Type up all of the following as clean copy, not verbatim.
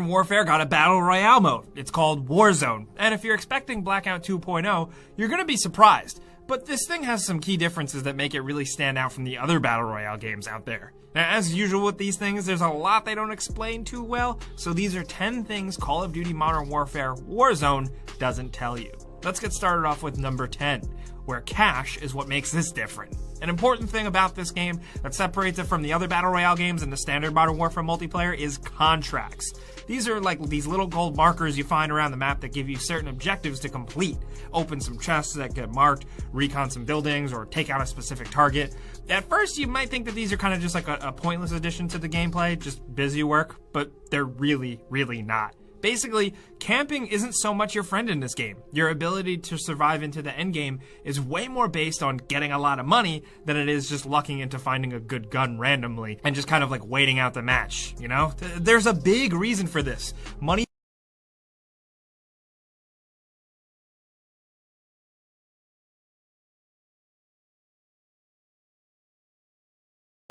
Warfare got a Battle Royale mode. It's called WarZone. And if you're expecting Blackout 2.0, you're gonna be surprised. But this thing has some key differences that make it really stand out from the other Battle Royale games out there. Now, as usual with these things, there's a lot they don't explain too well, so these are 10 things Call of Duty Modern Warfare WarZone doesn't tell you. Let's get started off with number 10, where cash is what makes this different. An important thing about this game that separates it from the other Battle Royale games and the standard Modern Warfare multiplayer is contracts. These are like these little gold markers you find around the map that give you certain objectives to complete. Open some chests that get marked, recon some buildings, or take out a specific target. At first, you might think that these are kind of just like a pointless addition to the gameplay, just busy work, but they're really, really not. Basically, camping isn't so much your friend in this game. Your ability to survive into the endgame is way more based on getting a lot of money than it is just lucking into finding a good gun randomly and just kind of like waiting out the match, you know? There's a big reason for this. Money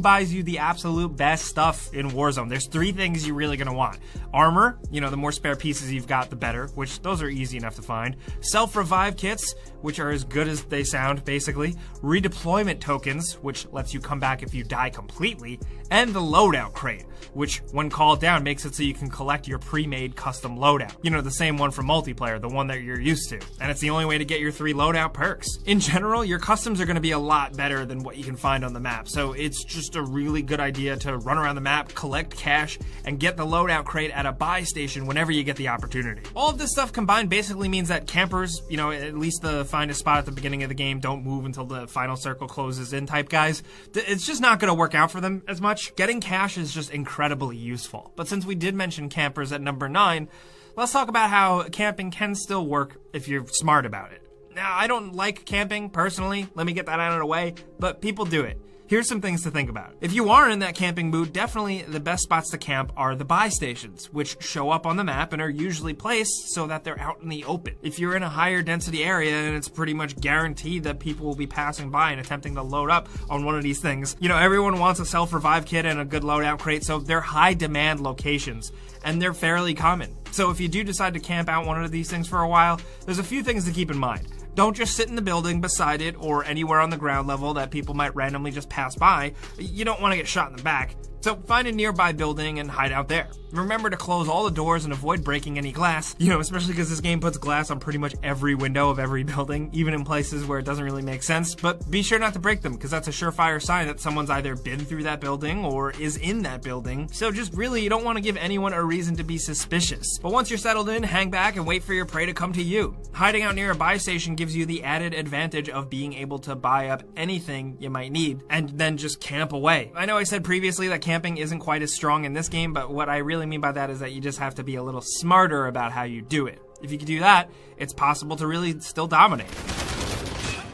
buys you the absolute best stuff in Warzone. There's 3 things you're really gonna want. Armor, you know, the more spare pieces you've got, the better, which those are easy enough to find. Self-revive kits, which are as good as they sound, basically. Redeployment tokens, which lets you come back if you die completely. And the loadout crate, which when called down makes it so you can collect your pre-made custom loadout. You know, the same one from multiplayer, the one that you're used to. And it's the only way to get your 3 loadout perks. In general, your customs are gonna be a lot better than what you can find on the map, so it's just a really good idea to run around the map, collect cash, and get the loadout crate at a buy station whenever you get the opportunity. All of this stuff combined basically means that campers, you know, at least the find a spot at the beginning of the game, don't move until the final circle closes in type guys, it's just not going to work out for them as much. Getting cash is just incredibly useful. But since we did mention campers at number 9, let's talk about how camping can still work if you're smart about it. Now, I don't like camping personally, let me get that out of the way, but people do it. Here's some things to think about. If you are in that camping mood, definitely the best spots to camp are the buy stations, which show up on the map and are usually placed so that they're out in the open. If you're in a higher density area and it's pretty much guaranteed that people will be passing by and attempting to load up on one of these things, you know, everyone wants a self-revive kit and a good loadout crate, so they're high demand locations and they're fairly common. So if you do decide to camp out one of these things for a while, there's a few things to keep in mind. Don't just sit in the building beside it or anywhere on the ground level that people might randomly just pass by. You don't want to get shot in the back. So find a nearby building and hide out there. Remember to close all the doors and avoid breaking any glass, you know, especially because this game puts glass on pretty much every window of every building, even in places where it doesn't really make sense. But be sure not to break them, because that's a surefire sign that someone's either been through that building or is in that building. So just really, you don't want to give anyone a reason to be suspicious. But once you're settled in, hang back and wait for your prey to come to you. Hiding out near a buy station gives you the added advantage of being able to buy up anything you might need and then just camp away. I know I said previously that camping isn't quite as strong in this game, but what I really mean by that is that you just have to be a little smarter about how you do it. If you can do that, it's possible to really still dominate.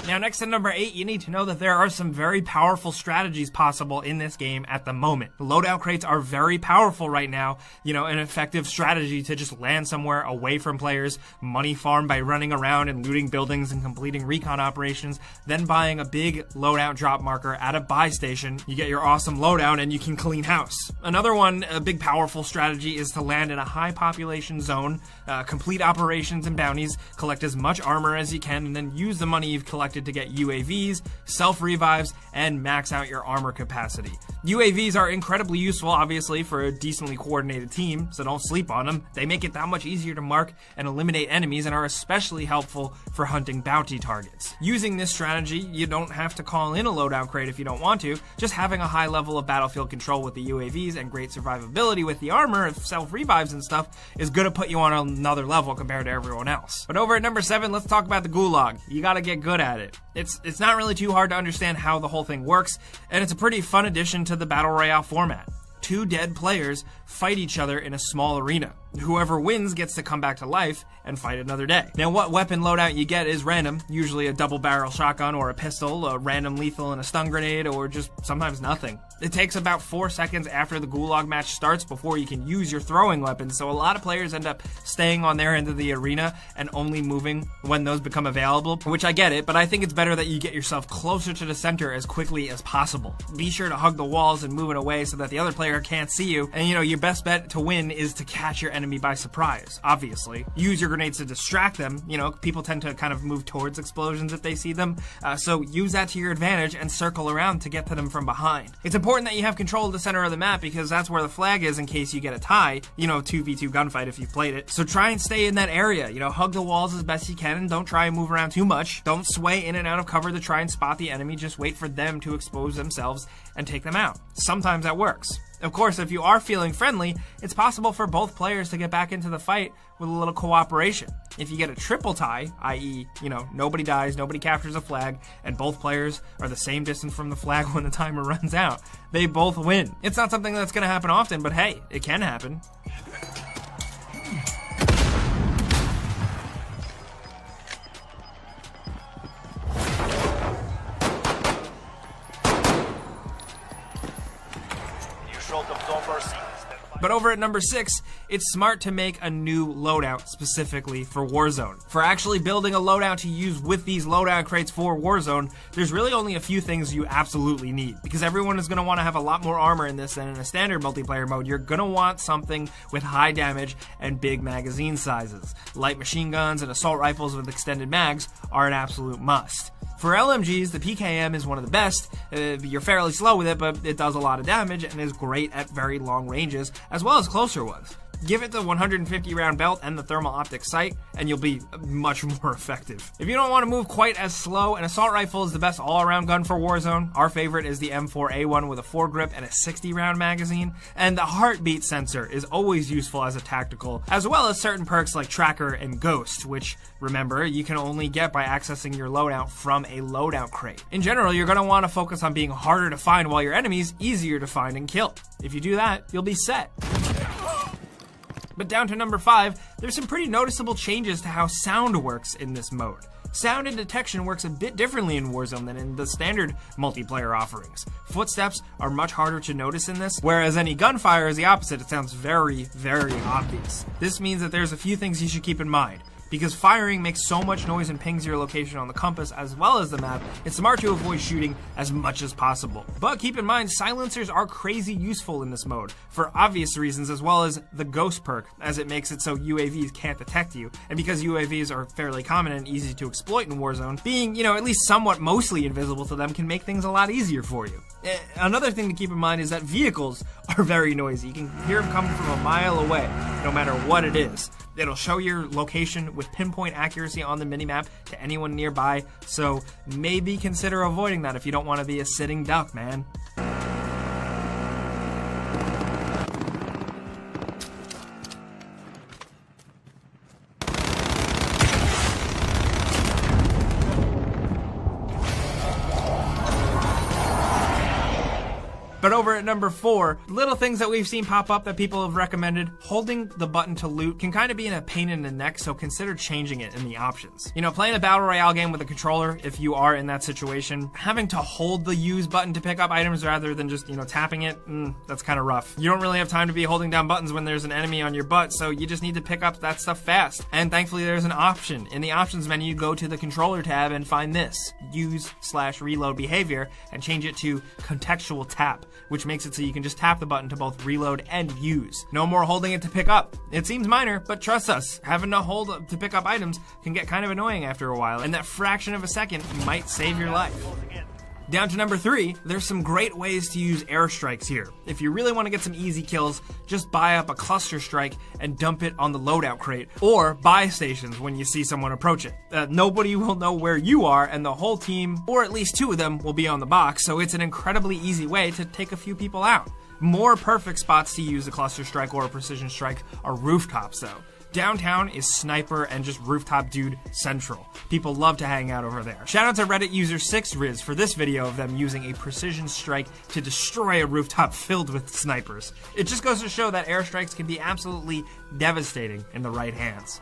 Now, next at number 8, you need to know that there are some very powerful strategies possible in this game at the moment. Loadout crates are very powerful right now, you know, an effective strategy to just land somewhere away from players, money farm by running around and looting buildings and completing recon operations, then buying a big loadout drop marker at a buy station. You get your awesome loadout and you can clean house. Another one, a big powerful strategy, is to land in a high population zone, complete operations and bounties, collect as much armor as you can, and then use the money you've collected to get UAVs, self-revives, and max out your armor capacity. UAVs are incredibly useful, obviously, for a decently coordinated team, so don't sleep on them. They make it that much easier to mark and eliminate enemies and are especially helpful for hunting bounty targets. Using this strategy, you don't have to call in a loadout crate if you don't want to. Just having a high level of battlefield control with the UAVs and great survivability with the armor of self-revives and stuff is going to put you on another level compared to everyone else. But over at number 7, let's talk about the Gulag. You gotta get good at it. It's not really too hard to understand how the whole thing works, and it's a pretty fun addition to the Battle Royale format. 2 dead players fight each other in a small arena. Whoever wins gets to come back to life and fight another day. Now, what weapon loadout you get is random, usually a double barrel shotgun or a pistol, a random lethal and a stun grenade, or just sometimes nothing. It takes about 4 seconds after the Gulag match starts before you can use your throwing weapons, so a lot of players end up staying on their end of the arena and only moving when those become available, which I get it, but I think it's better that you get yourself closer to the center as quickly as possible. Be sure to hug the walls and move it away so that the other player player can't see you. And your best bet to win is to catch your enemy by surprise, obviously. Use your grenades to distract them. People tend to kind of move towards explosions if they see them. So use that to your advantage and circle around to get to them from behind. It's important that you have control of the center of the map because that's where the flag is in case you get a tie, 2v2 gunfight if you've played it. So try and stay in that area, hug the walls as best you can and don't try and move around too much. Don't sway in and out of cover to try and spot the enemy. Just wait for them to expose themselves and take them out. Sometimes that works. Of course, if you are feeling friendly, it's possible for both players to get back into the fight with a little cooperation. If you get a triple tie, i.e., nobody dies, nobody captures a flag, and both players are the same distance from the flag when the timer runs out, they both win. It's not something that's going to happen often, but hey, it can happen. But over at number 6, it's smart to make a new loadout specifically for Warzone. For actually building a loadout to use with these loadout crates for Warzone, there's really only a few things you absolutely need, because everyone is going to want to have a lot more armor in this than in a standard multiplayer mode. You're going to want something with high damage and big magazine sizes. Light machine guns and assault rifles with extended mags are an absolute must. For LMGs, the PKM is one of the best. You're fairly slow with it, but it does a lot of damage and is great at very long ranges, as well as closer ones. Give it the 150 round belt and the thermal optic sight, and you'll be much more effective. If you don't want to move quite as slow, an assault rifle is the best all-around gun for Warzone. Our favorite is the M4A1 with a foregrip and a 60 round magazine. And the heartbeat sensor is always useful as a tactical, as well as certain perks like Tracker and Ghost, which, remember, you can only get by accessing your loadout from a loadout crate. In general, you're going to want to focus on being harder to find while your enemy's easier to find and kill. If you do that, you'll be set. But down to number 5, there's some pretty noticeable changes to how sound works in this mode. Sound and detection works a bit differently in Warzone than in the standard multiplayer offerings. Footsteps are much harder to notice in this, whereas any gunfire is the opposite. It sounds very, very obvious. This means that there's a few things you should keep in mind. Because firing makes so much noise and pings your location on the compass as well as the map, it's smart to avoid shooting as much as possible. But keep in mind, silencers are crazy useful in this mode, for obvious reasons, as well as the Ghost perk, as it makes it so UAVs can't detect you. And because UAVs are fairly common and easy to exploit in Warzone, being, at least somewhat mostly invisible to them can make things a lot easier for you. Another thing to keep in mind is that vehicles are very noisy. You can hear them coming from a mile away, no matter what it is. It'll show your location with pinpoint accuracy on the minimap to anyone nearby, so maybe consider avoiding that if you don't want to be a sitting duck, man. But over at number 4, little things that we've seen pop up that people have recommended. Holding the button to loot can kind of be a pain in the neck, so consider changing it in the options. Playing a battle royale game with a controller, if you are in that situation, having to hold the use button to pick up items rather than just, tapping it, that's kind of rough. You don't really have time to be holding down buttons when there's an enemy on your butt, so you just need to pick up that stuff fast. And thankfully there's an option. In the options menu, go to the controller tab and find this, use/reload behavior, and change it to contextual tap, which makes it so you can just tap the button to both reload and use. No more holding it to pick up. It seems minor, but trust us, having to hold to pick up items can get kind of annoying after a while, and that fraction of a second might save your life. Down to number 3, there's some great ways to use airstrikes here. If you really want to get some easy kills, just buy up a cluster strike and dump it on the loadout crate, or buy stations when you see someone approach it. Nobody will know where you are, and the whole team, or at least 2 of them, will be on the box, so it's an incredibly easy way to take a few people out. More perfect spots to use a cluster strike or a precision strike are rooftops though. Downtown is sniper and just rooftop dude central. People love to hang out over there. Shout out to Reddit user 6Riz for this video of them using a precision strike to destroy a rooftop filled with snipers. It just goes to show that airstrikes can be absolutely devastating in the right hands.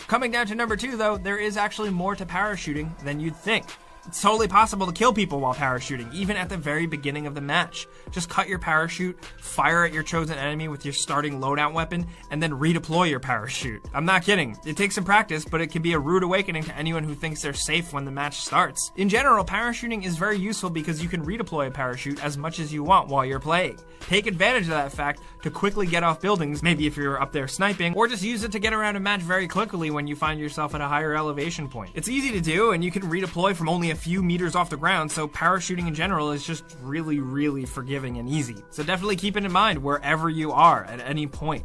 Coming down to number 2 though, there is actually more to parachuting than you'd think. It's totally possible to kill people while parachuting, even at the very beginning of the match. Just cut your parachute, fire at your chosen enemy with your starting loadout weapon, and then redeploy your parachute. I'm not kidding. It takes some practice, but it can be a rude awakening to anyone who thinks they're safe when the match starts. In general, parachuting is very useful because you can redeploy a parachute as much as you want while you're playing. Take advantage of that fact to quickly get off buildings, maybe if you're up there sniping, or just use it to get around a match very quickly when you find yourself at a higher elevation point. It's easy to do, and you can redeploy from only a few meters off the ground, so parachuting in general is just really, really forgiving and easy. So definitely keep it in mind wherever you are at any point.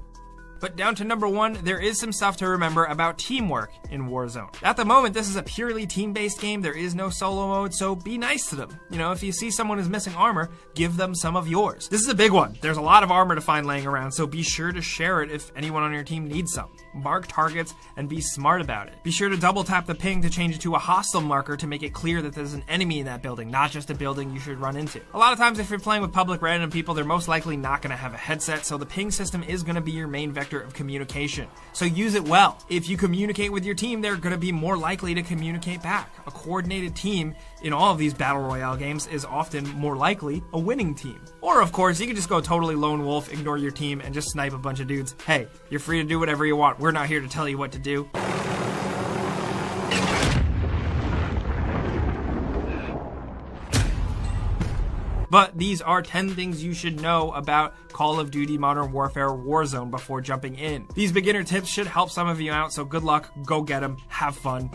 But down to number 1, there is some stuff to remember about teamwork in WarZone. At the moment, this is a purely team-based game. There is no solo mode, so be nice to them. You know, if you see someone who's missing armor, give them some of yours. This is a big one. There's a lot of armor to find laying around, so be sure to share it if anyone on your team needs some. Mark targets and be smart about it. Be sure to double tap the ping to change it to a hostile marker to make it clear that there's an enemy in that building, not just a building you should run into. A lot of times if you're playing with public random people, they're most likely not going to have a headset, so the ping system is going to be your main vector of communication. So use it well. If you communicate with your team, they're going to be more likely to communicate back. A coordinated team in all of these battle royale games is often more likely a winning team. Or of course, you can just go totally lone wolf, ignore your team, and just snipe a bunch of dudes. Hey, you're free to do whatever you want. We're not here to tell you what to do. But these are 10 things you should know about Call of Duty Modern Warfare Warzone before jumping in. These beginner tips should help some of you out, so good luck, go get them, have fun.